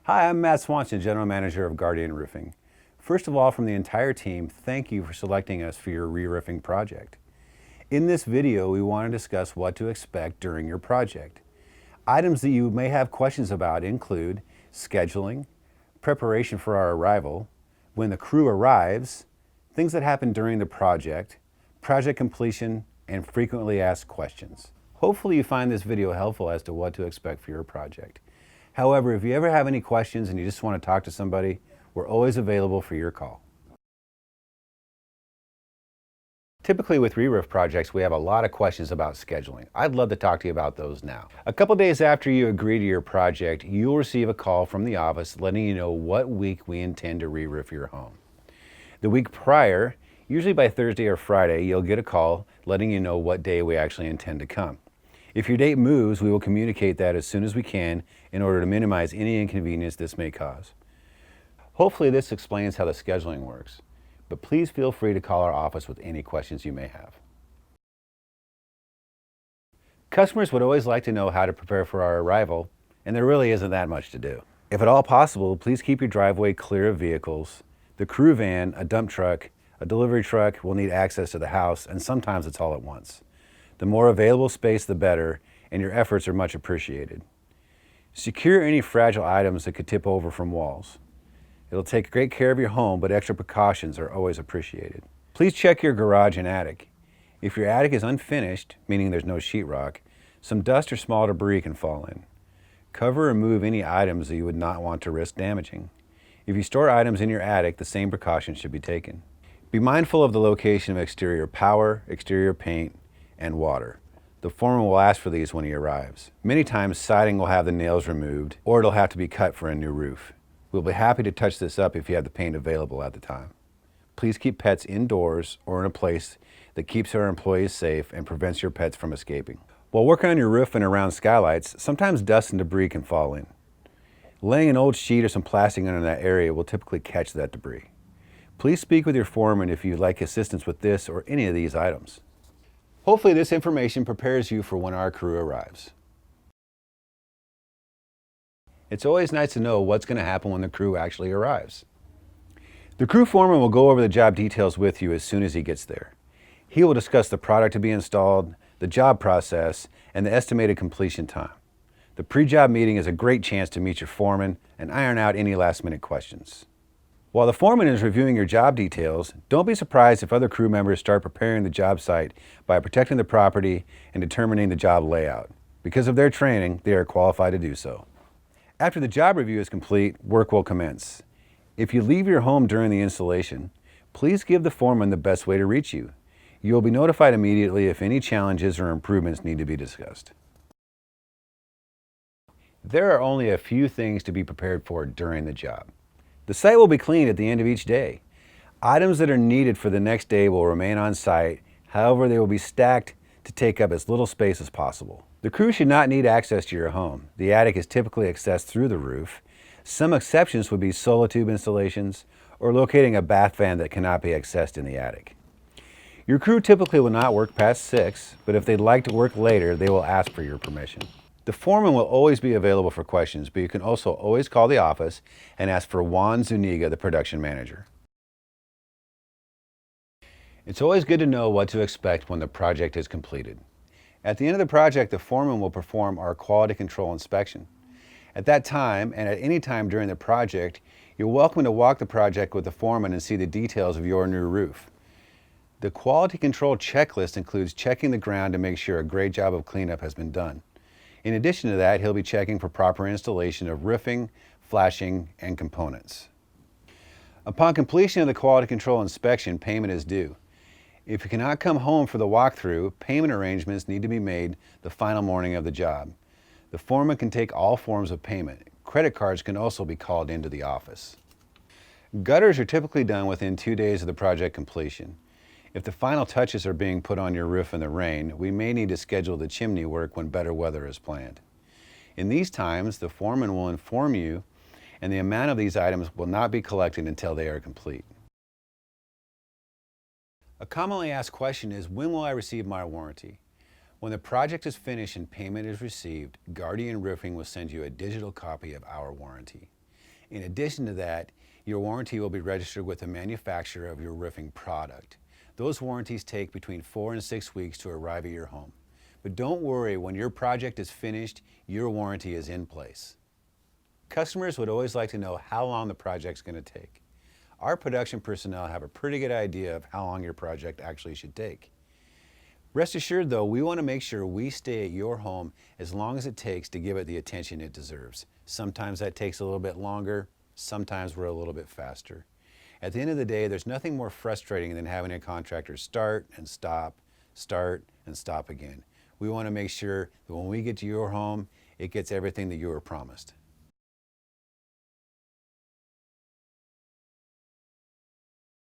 Hi, I'm Matt Swanson, General Manager of Guardian Roofing. First of all, from the entire team, thank you for selecting us for your re-roofing project. In this video, we want to discuss what to expect during your project. Items that you may have questions about include scheduling, preparation for our arrival, when the crew arrives, things that happen during the project completion, and frequently asked questions. Hopefully you find this video helpful as to what to expect for your project. However, if you ever have any questions and you just want to talk to somebody, we're always available for your call. Typically with re-roof projects, we have a lot of questions about scheduling. I'd love to talk to you about those now. A couple days after you agree to your project, you'll receive a call from the office letting you know what week we intend to re-roof your home. The week prior, usually by Thursday or Friday, you'll get a call letting you know what day we actually intend to come. If your date moves, we will communicate that as soon as we can in order to minimize any inconvenience this may cause. Hopefully this explains how the scheduling works, but please feel free to call our office with any questions you may have. Customers would always like to know how to prepare for our arrival, and there really isn't that much to do. If at all possible, please keep your driveway clear of vehicles. The crew van, a dump truck, a delivery truck will need access to the house, and sometimes it's all at once. The more available space, the better, and your efforts are much appreciated. Secure any fragile items that could tip over from walls. It'll take great care of your home, but extra precautions are always appreciated. Please check your garage and attic. If your attic is unfinished, meaning there's no sheetrock, some dust or small debris can fall in. Cover and move any items that you would not want to risk damaging. If you store items in your attic, the same precautions should be taken. Be mindful of the location of exterior power, exterior paint, and water. The foreman will ask for these when he arrives. Many times siding will have the nails removed or it'll have to be cut for a new roof. We'll be happy to touch this up if you have the paint available at the time. Please keep pets indoors or in a place that keeps our employees safe and prevents your pets from escaping. While working on your roof and around skylights, sometimes dust and debris can fall in. Laying an old sheet or some plastic under that area will typically catch that debris. Please speak with your foreman if you'd like assistance with this or any of these items. Hopefully this information prepares you for when our crew arrives. It's always nice to know what's going to happen when the crew actually arrives. The crew foreman will go over the job details with you as soon as he gets there. He will discuss the product to be installed, the job process, and the estimated completion time. The pre-job meeting is a great chance to meet your foreman and iron out any last-minute questions. While the foreman is reviewing your job details, don't be surprised if other crew members start preparing the job site by protecting the property and determining the job layout. Because of their training, they are qualified to do so. After the job review is complete, work will commence. If you leave your home during the installation, please give the foreman the best way to reach you. You will be notified immediately if any challenges or improvements need to be discussed. There are only a few things to be prepared for during the job. The site will be cleaned at the end of each day. Items that are needed for the next day will remain on site, however they will be stacked to take up as little space as possible. The crew should not need access to your home. The attic is typically accessed through the roof. Some exceptions would be solo tube installations or locating a bath fan that cannot be accessed in the attic. Your crew typically will not work past 6, but if they'd like to work later, they will ask for your permission. The foreman will always be available for questions, but you can also always call the office and ask for Juan Zuniga, the production manager. It's always good to know what to expect when the project is completed. At the end of the project, the foreman will perform our quality control inspection. At that time, and at any time during the project, you're welcome to walk the project with the foreman and see the details of your new roof. The quality control checklist includes checking the ground to make sure a great job of cleanup has been done. In addition to that, he'll be checking for proper installation of roofing, flashing, and components. Upon completion of the quality control inspection, payment is due. If you cannot come home for the walkthrough, payment arrangements need to be made the final morning of the job. The foreman can take all forms of payment. Credit cards can also be called into the office. Gutters are typically done within 2 days of the project completion. If the final touches are being put on your roof in the rain, we may need to schedule the chimney work when better weather is planned. In these times, the foreman will inform you, and the amount of these items will not be collected until they are complete. A commonly asked question is, when will I receive my warranty? When the project is finished and payment is received, Guardian Roofing will send you a digital copy of our warranty. In addition to that, your warranty will be registered with the manufacturer of your roofing product. Those warranties take between 4 and 6 weeks to arrive at your home. But don't worry, when your project is finished, your warranty is in place. Customers would always like to know how long the project's going to take. Our production personnel have a pretty good idea of how long your project actually should take. Rest assured though, we want to make sure we stay at your home as long as it takes to give it the attention it deserves. Sometimes that takes a little bit longer, sometimes we're a little bit faster. At the end of the day, there's nothing more frustrating than having a contractor start and stop again. We want to make sure that when we get to your home, it gets everything that you were promised.